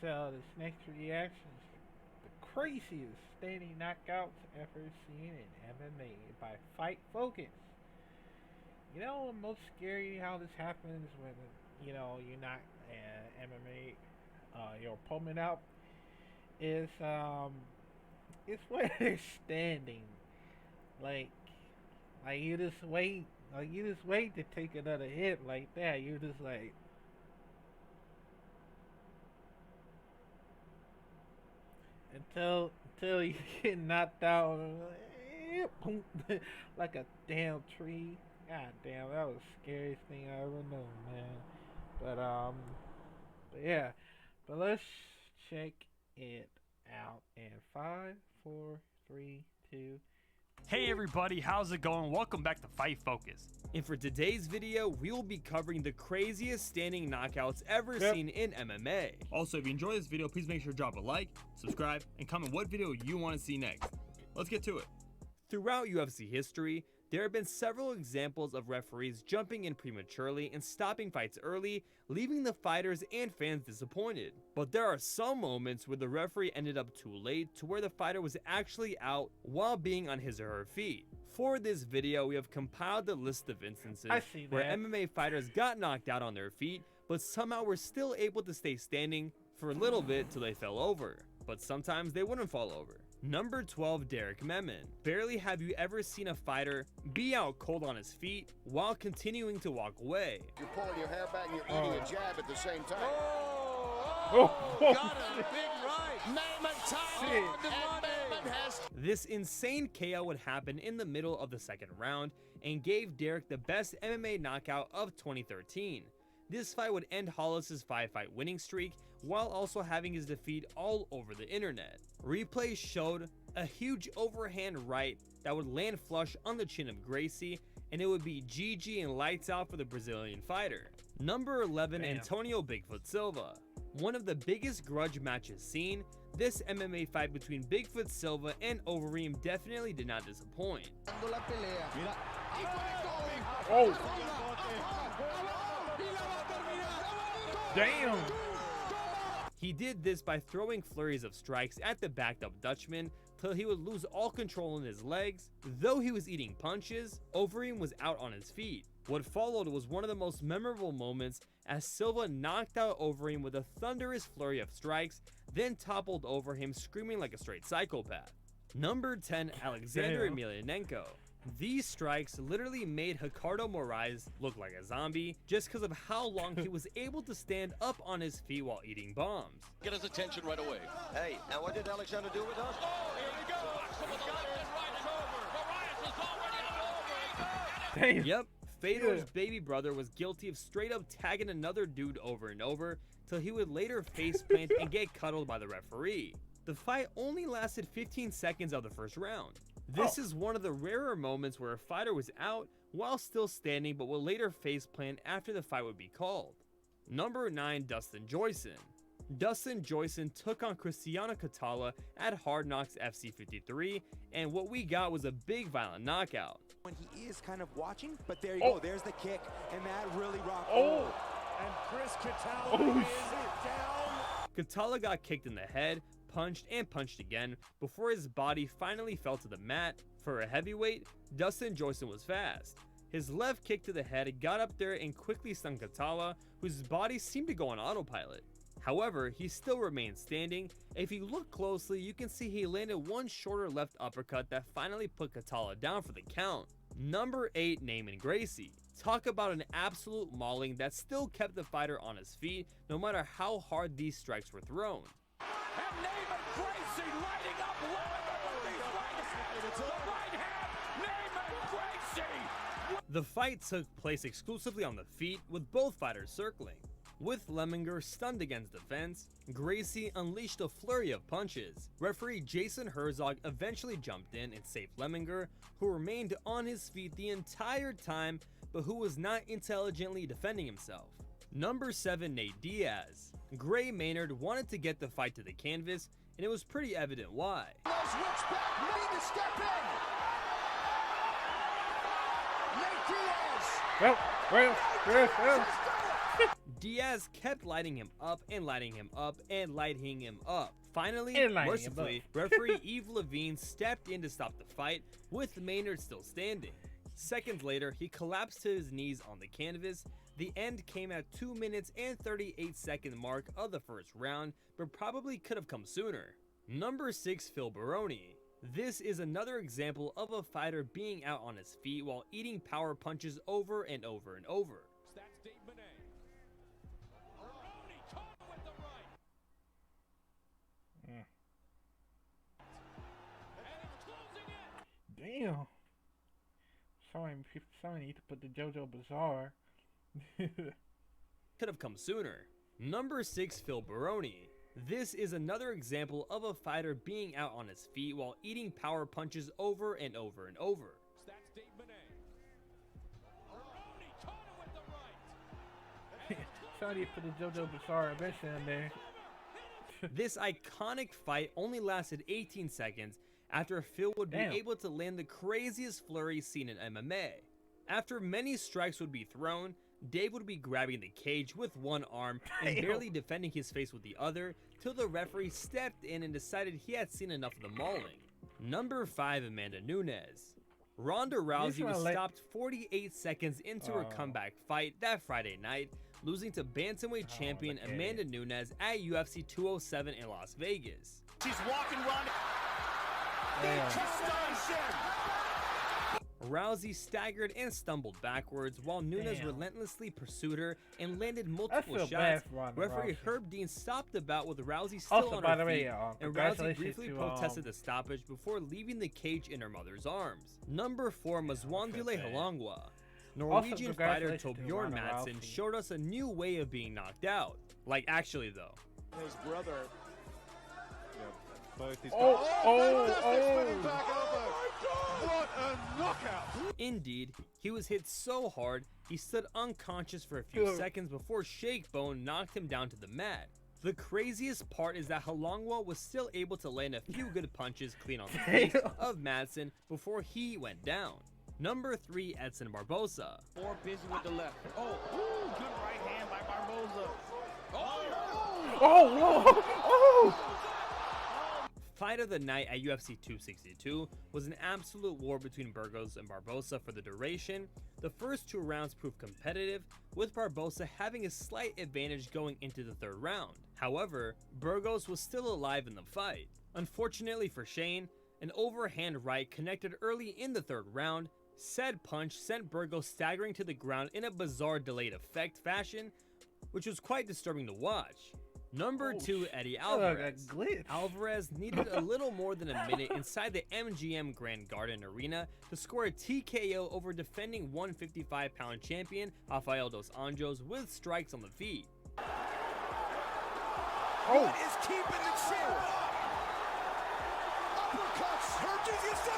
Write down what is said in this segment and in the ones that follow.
this next reaction is the craziest standing knockouts ever seen in MMA by Fight Focus. You know, most scary how this happens when you knock MMA your opponent out is it's when they're standing, like like you just wait, to take another hit like that. You just like until you get knocked out, like a damn tree. God damn, that was the scariest thing I ever known, man. But but yeah, but let's check it out in five, four, three, two. Hey everybody, how's it going? Welcome back to Fight Focus. And for today's video, we will be covering the craziest standing knockouts ever seen in MMA. Also, if you enjoy this video, please make sure to drop a like, subscribe, and comment what video you want to see next. Let's get to it. Throughout UFC history, there have been several examples of referees jumping in prematurely and stopping fights early, leaving the fighters and fans disappointed. But there are some moments where the referee ended up too late to where the fighter was actually out while being on his or her feet. For this video, we have compiled a list of instances where MMA fighters got knocked out on their feet, but somehow were still able to stay standing for a little bit till they fell over. But sometimes they wouldn't fall over. Number 12, Derek Memon. Barely have you ever seen a fighter be out cold on his feet while continuing to walk away. You're pulling your hair back and you're eating a jab at the same time. Got a big right. Memon time on the money. This insane KO would happen in the middle of the second round and gave Derek the best MMA knockout of 2013. This fight would end Hollis's 5-fight winning streak while also having his defeat all over the internet. Replays showed a huge overhand right that would land flush on the chin of Gracie, and it would be GG and lights out for the Brazilian fighter. Number 11, Antonio Bigfoot Silva. One of the biggest grudge matches seen, this MMA fight between Bigfoot Silva and Overeem definitely did not disappoint. Oh! Damn! He did this by throwing flurries of strikes at the backed up Dutchman till he would lose all control in his legs. Though he was eating punches, Overeem was out on his feet. What followed was one of the most memorable moments as Silva knocked out Overeem with a thunderous flurry of strikes, then toppled over him screaming like a straight psychopath. Number 10, Alexander Emelianenko. These strikes literally made Ricardo Moraes look like a zombie just because of how long he was able to stand up on his feet while eating bombs. Get his attention right away. Hey, and what did Alexander do with us? Oh, here we go. Damn. Yep, Fedor's baby brother was guilty of straight up tagging another dude over and over till he would later face plant and get cuddled by the referee. The fight only lasted 15 seconds of the first round. This is one of the rarer moments where a fighter was out while still standing but will later face plant after the fight would be called. Number 9, Dustin Joyson. Dustin Joyson took on Cristiano Catala at Hard Knocks FC 53, and what we got was a big violent knockout. When he is kind of watching, but there you go, there's the kick, and that really rocked. And Chris Catala is down. Catala got kicked in the head, punched and punched again before his body finally fell to the mat. For a heavyweight, Dustin Joyson was fast. His left kick to the head got up there and quickly stung Catala, whose body seemed to go on autopilot. However, he still remained standing. If you look closely, you can see he landed one shorter left uppercut that finally put Catala down for the count. Number 8, Neiman Gracie. Talk about an absolute mauling that still kept the fighter on his feet no matter how hard these strikes were thrown. And Neiman Gracie lighting up with these right hands. The right hand, Neiman Gracie. The fight took place exclusively on the feet, with both fighters circling. With Lemminger stunned against the fence, Gracie unleashed a flurry of punches. Referee Jason Herzog eventually jumped in and saved Lemminger, who remained on his feet the entire time, but who was not intelligently defending himself. Number 7, Nate Diaz. Gray Maynard wanted to get the fight to the canvas, and it was pretty evident why. Diaz kept lighting him up and lighting him up and lighting him up. Finally, And lighting him mercifully, up. referee Yves Levine stepped in to stop the fight, with Maynard still standing. Seconds later, he collapsed to his knees on the canvas. The end came at 2 minutes and 38-second mark of the first round, but probably could have come sooner. Number 6, Phil Baroni. This is another example of a fighter being out on his feet while eating power punches over and over and over. That's Dave Benet. Baroni caught with the right. And it's closing in. Damn. Sorry, need to put the JoJo Bizarre. Could have come sooner. Number 6, Phil Baroni. This is another example of a fighter being out on his feet while eating power punches over and over and over. That's Dave Benet. Baroni caught with the right. Sorry to put the JoJo Bizarre eventually in there. This iconic fight only lasted 18 seconds after Phil would be Damn. able to land the craziest flurry seen in MMA. After many strikes would be thrown, Dave would be grabbing the cage with one arm and barely defending his face with the other, till the referee stepped in and decided he had seen enough of the mauling. Number 5, Amanda Nunes. Ronda Rousey was stopped 48 seconds into her comeback fight that Friday night, losing to bantamweight champion Amanda Nunes at UFC 207 in Las Vegas. She's walking Ronda. Rousey staggered and stumbled backwards while Nunes relentlessly pursued her and landed multiple shots. Referee Herb Dean stopped the bout with Rousey still on her feet, and Rousey briefly protested the stoppage before leaving the cage in her mother's arms. Number 4, Mazwandile Halangwa. Norwegian fighter Torbjorn Madsen showed us a new way of being knocked out. Like, actually though. His brother. Both these What a knockout! Indeed, he was hit so hard, he stood unconscious for a few seconds before Shake Bone knocked him down to the mat. The craziest part is that Halangwa was still able to land a few good punches clean on the face of Madsen before he went down. Number 3, Edson Barboza. More busy with the left. Oh, good right hand by Barboza. Fight of the night at UFC 262 was an absolute war between Burgos and Barboza for the duration. The first 2 rounds proved competitive, with Barboza having a slight advantage going into the 3rd round. However, Burgos was still alive in the fight. Unfortunately for Shane, an overhand right connected early in the 3rd round. Said punch sent Burgos staggering to the ground in a bizarre delayed effect fashion, which was quite disturbing to watch. Number 2, Eddie Alvarez. Alvarez needed a little more than a minute inside the MGM Grand Garden Arena to score a TKO over defending 155-pound champion Rafael dos Anjos with strikes on the feet. What is keeping the chin? Uppercuts. Herb Dean gets the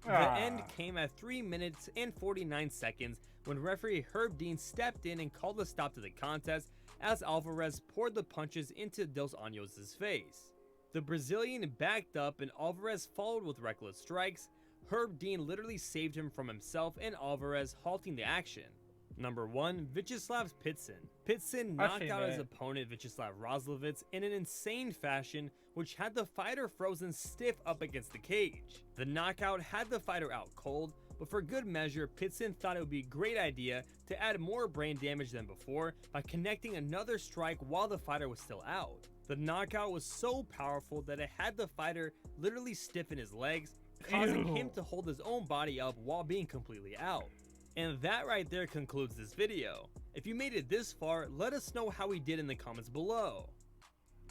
The end came at 3 minutes and 49 seconds when referee Herb Dean stepped in and called a stop to the contest as Alvarez poured the punches into Dos Anjos' face. The Brazilian backed up and Alvarez followed with reckless strikes. Herb Dean literally saved him from himself and Alvarez, halting the action. Number 1, Vyacheslav Pitsin. Pitsin knocked out his opponent Vyacheslav Roslovitz in an insane fashion, which had the fighter frozen stiff up against the cage. The knockout had the fighter out cold, but for good measure, Pitsin thought it would be a great idea to add more brain damage than before by connecting another strike while the fighter was still out. The knockout was so powerful that it had the fighter literally stiffen his legs, causing him to hold his own body up while being completely out. And that right there concludes this video. If you made it this far, let us know how we did in the comments below.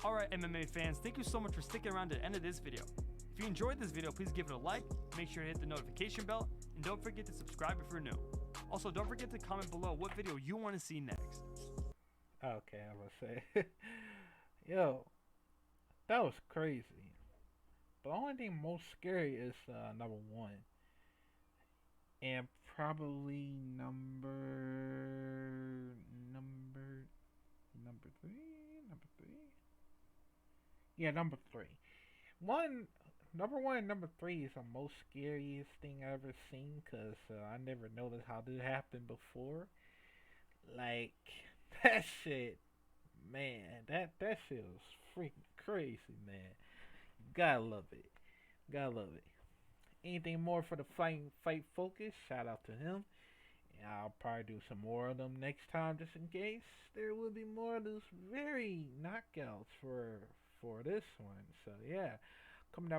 Alright MMA fans, thank you so much for sticking around to the end of this video. If you enjoyed this video, please give it a like, make sure to hit the notification bell, and don't forget to subscribe if you're new. Also, don't forget to comment below what video you want to see next. Okay, I was gonna say. Yo, that was crazy. But the only thing most scary is number 1. And probably number 3. Yeah, number 3. Number 1 and number 3 is the most scariest thing I ever seen, because I never noticed how this happened before. Like that shit, man. That shit was freaking crazy, man. Gotta love it. Gotta love it. Anything more for the fight focus? Shout out to him. And I'll probably do some more of them next time, just in case there will be more of those very knockouts for this one. So yeah, coming up.